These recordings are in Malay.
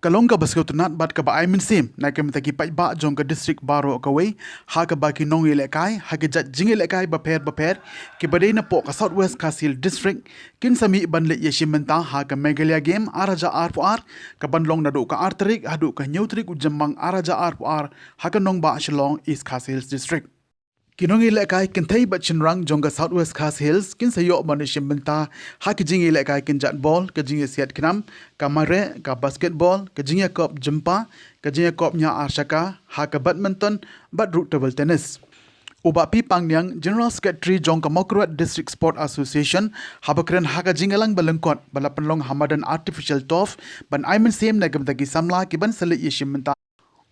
kalong ka basko tunat bat ka ba ai min sim na kem taki pai ba jong ka district baro ka wei ha ka ba ki nong ile kai ha ka jat jing ile kai ba pher ki ba dei na po ka southwest kasil district kin sami ban le yeshim menta ha ka megalia game araja r4r ka ban long na do ka artrik hadu ka neutrik ujamang araja r4r ha ka nong ba shlong east kasil district Kinong ilekai kintai bat chinrang jongga Southwest Khas Hills kin sayo manishim benta ha kijing ilekai kin jatball kijing siat kinam kamare ka basketball kijing kop jumpa kijing kop nya arshaka ha ka badminton bat root table tennis Uba pi pangyang General Secretary jongga Mokruat District Sport Association habakren ha ka jingalang balengkot balapanlong hamadan artificial turf ban aimen same nagam tagi samla kiban sali yishim benta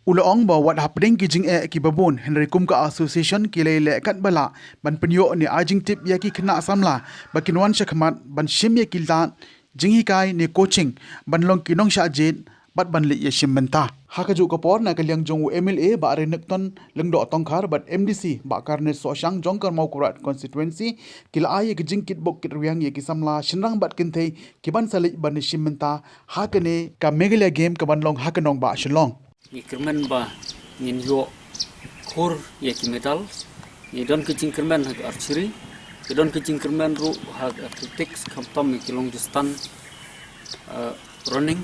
Ulaong ba what happening kijing ki babon Henry Kumka Association kilele kat bala ban penyo ni ajing tip ya ki kena samla bakinwan syakmat ban shim ya kilta jinghi kai ni coaching ban long kinong sha jin bat ban li ya shim menta hakaju kapor na kalyang jong MLA ba re nekton lengdo tongkhar bat MDC ba karne so shang jongkar maukurat constituency kila ay kijing kit bok kit riang ya ki samla shinrang bat kintei kiban sali ban shim menta hakane ka megalia game ka ban long hakanong ba shlong Kerman ba ngin yo khor ye ki medal ye don kicing kerman hak archery ye don kicing kerman ru hak athletics kamtam ki long distance running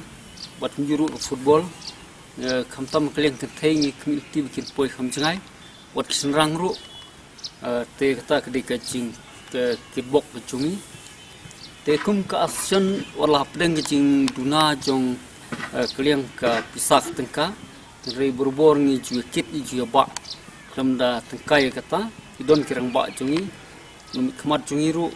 bat njuru football kamtam kleng thei ni community bikin poi khamjangai wat kisnrang ru te kata kedi kicing ki bok chungi te kum ka action wala pedeng kicing duna jong kleng ka pisak tengka Rai berbor ni juga kit ni juga bak lamda tengkai kata idon kirang bak jungi lumit kemat jungi ru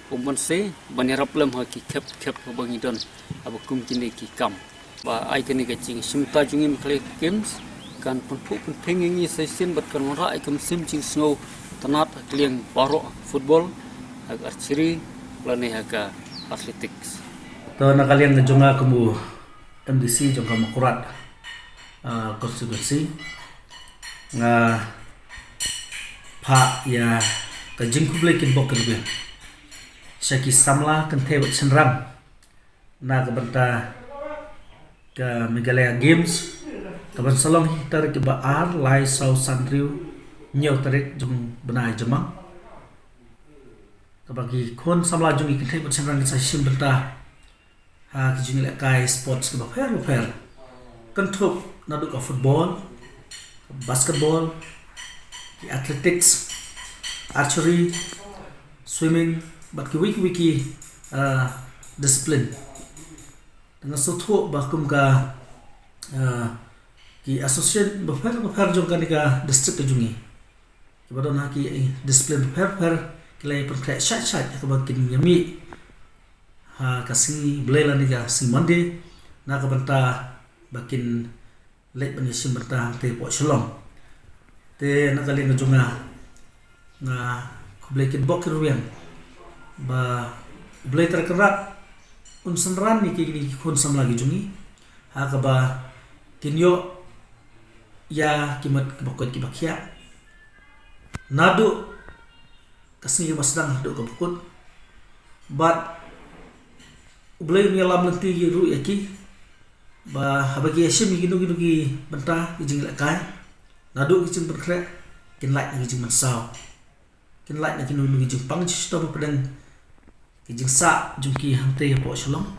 umpan se banirap lam haki kep bang idon abakum kini ki kam ba ai kini kacing simta jungi mkle games kan penpu penting ini sesin bat kan ora ai kam sim cing snow tanat kliang baro football agar archery lane haga athletics to na kalian ngejunga kamu MDC jongka makurat konstitusi nga pa ya ka jingkuble kin bok kerbe syaki samla kan tewet senram na ka banta ka Megalea Games ka ban salong hitar ke ba ar lai sau sandriu nyau tarik jung benai jemang ka bagi kon samla jung ikin tewet senram sa sim banta ha ki jing le kai sports ka ba fair kan thuk nadu ka football, basketball, athletics, archery, swimming, bat ki wiki discipline. Dengan suatu bakum ka ki association bafar jong kan ka district jungi. Ki badon ha ki discipline bafar kilai pun kra shat ka bakin yami ha kasi blela ni ka si Monday na ka banta bakin lek bani sim bertang te po shalom te nakali na junga nga kublekin bokir wiang ba blay terkerat unsanran ni kini kun sam lagi jungi ha ka ba kinyo ya kimat kibakot kibakya nadu kasni basdang do ka bukut bat blay ni lam lenti ru yaki ba habagi asyam ginu ki benta kijing lakai nadu kijing berkrek kin like kijing mansau kin like na kinu kijing pang chisto pedang kijing sa jungki hante po shalom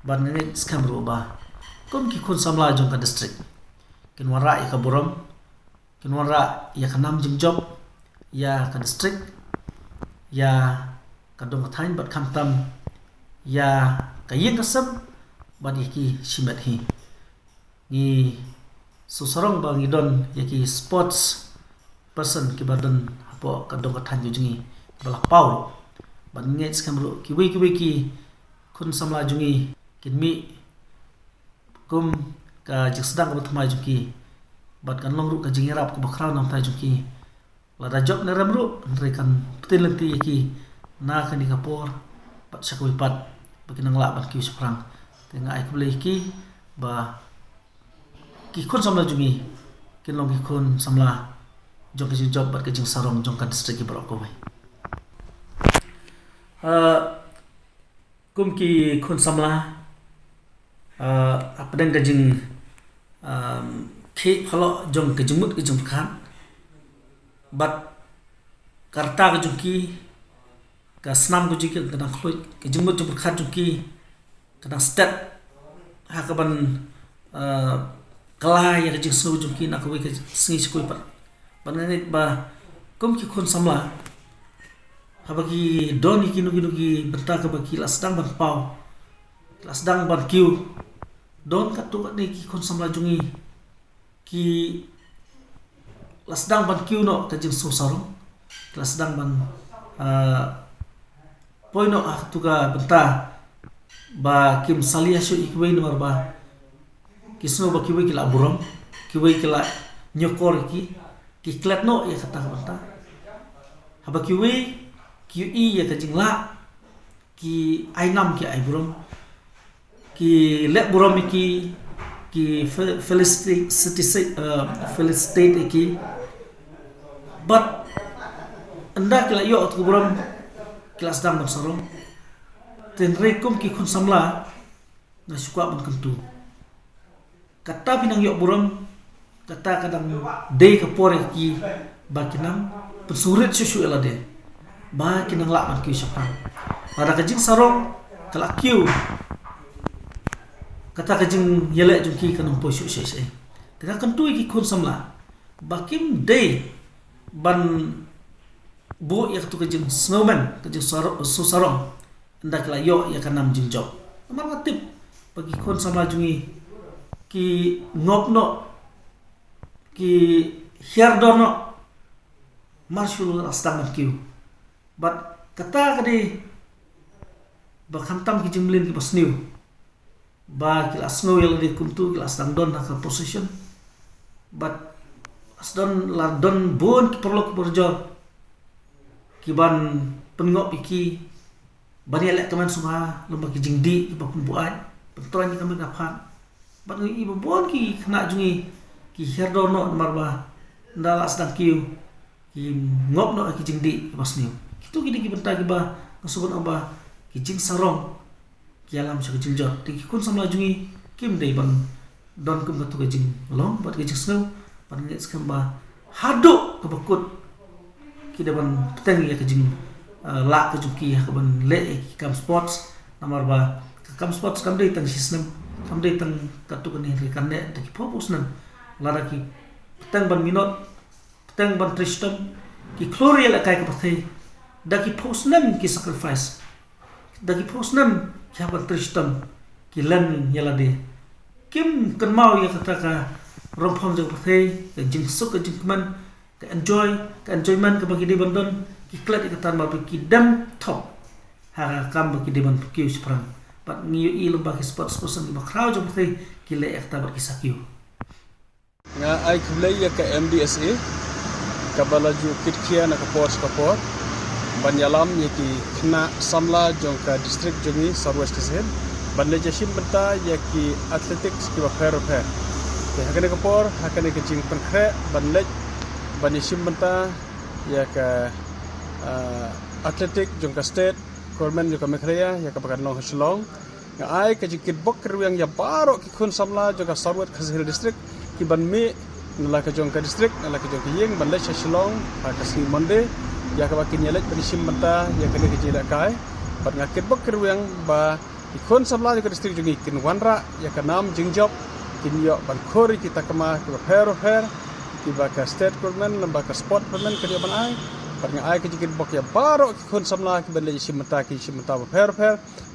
ban ne skam ro ba kon ki kon samla jong ka district kin wara ya ka borom kin wara ya ka nam jing job ya ka district ya ka dong thain bat kamtam ya ka yin kasam bani ki shimat hi ni susorong bang idon yaki sports person ki badan apo kadong kathan jungi balak pau ban nge skamru ki wiki kun samla jungi kinmi kum ka jiksdang ka thmai jungi bat kan longru ka jingirap ka bakraw nam tai jungi lada job na ramru rekan petilenti yaki na kani kapor pat sakwi pat bakinang la bat ki sprang tengah aku boleh ki ba ki kun samla jungi kin long ki kun samla jong ki job bat ke jing sarong jong kan district ki barok ko kum ki kun samla apa dan kajing ke kalau jong kejumut kejum kan but karta kejungki ka snam kejungki kadang khoi kejumut jum kan jungki kadang step hakaban kalai ya kejing snow jungki nak we singi skoi pat pananit ba kom ki khon samla habagi doni kinu ki benta ka baki lasdang ban pau lasdang ban kiu don katu ni ki khon samla jungi ki lasdang ban kiu no kajing so sarong lasdang ban poino tuga benta ba kim salia shu ikwei nomor ba kisno ba kiwei kila buram kiwei kila nyokor ki klet no ya kata benta haba kiwei QE ya kajing la ki ainam ki ai buram ki let buram ki felicitate ki but anda kila yo at buram kila sedang bersorong ten rekom ki khun samla na suka ban kentu kata pinang yo buram kata kadang day ka pore ki bakinam pensurit susu elade ba kinang la man ki syapang pada kajing sarong kala kiu kata kajing yele jungki kanang posu sese tengah kentu ki khun samla bakim day ban bo ya tu kajing snowman kajing sarong ndak la yo ya kanam jingjok amar tip bagi khun samla jungi ki ngopno ki hiardono marshul astang kiu but kata kadi bakhantam ki jimlin ki basniu ba kila snow yang di kuntu kila astang don ka position but asdon la don bon ki perlu ki berjor ki ban pengop iki bani elek teman semua lomba ki jingdi ki bakun buat pentoran ki kami dapat ban ibu bon ki kena jungi ki herdono marba ndala sedang kiu ki ngop no ki jingdi basniu kitu ki bentar ki ba ngasubun aba ki jing sarong ki alam sa jing jot ki kun samla jungi kim dei ban don kum katu ki jing long bat ki jing snow ban ngi skam ba hado ka bakut ki deban peteng ya ki jing la ka juki ka ban le ki kam sports namar ba kam sports kam dei tang system kam dei tang katu kan ni kan ne ki popus nan lara ki peteng ban minot peteng ban tristom ki klorial akai ka pathai daki posnam ki sacrifice daki posnam ki ban tristom ki lan yalade kim kan mau ya kata ka rompong jang pathai ka jing suk ka jing man ka enjoyment ka bagi de bandon ki klat ka tan ma ki dam top ha kam bagi de ban ki sprang pat ngiu i lomba ki sports person ki bakrau jang pathai ki le ekta bar ki sakyu nga ai kulay ya ka MDSA kabalaju kitkia na kapor banyalam ya ki kena samla jong ka district jongi Southwest Kesehen banle jashim benta ya ki athletics ki pair ya hakane kapor hakane ke jing penkre banle banishim benta ya ka atletic jong ka state kormen jong ka mekhreya ya ka pakan long Shillong nga ai ka jing kitbok yang ya baro ki khun samla jong ka Southwest Kesehen district ki banmi nala ka jong ka district nala ka jong ka yeng banle Shillong ha ka si monde ya ka bakin yelek banishim benta ya ka ne jira kai bat nga kitbok yang ba ki khun samla jong ka district jong kin wanra ya ka nam jingjob kin yo ban khori kita kama ki pair ki ba ka state government lamba ka sport government ka dia ban ai bat nga ai ka jing kitbok ya baro ki khun samla ki banle shimenta ba pair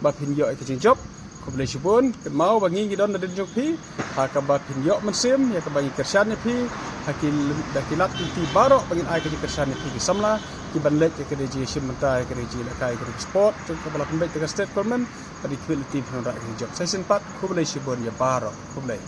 ba pin yo ka jingjob ko boleh sibun mau bangi gidon dan jok pi ha ka ba pin yo mensim ya ka bangi kersan ni pi hakil dakilat ti baro bangin ai ka ji kersan ni pi samla ki banle ke ke ji shimenta ke ji la kai ke sport jok ka bala pembek ke state government tadi quality pun rak jok sai sempat ko boleh sibun ya baro ko boleh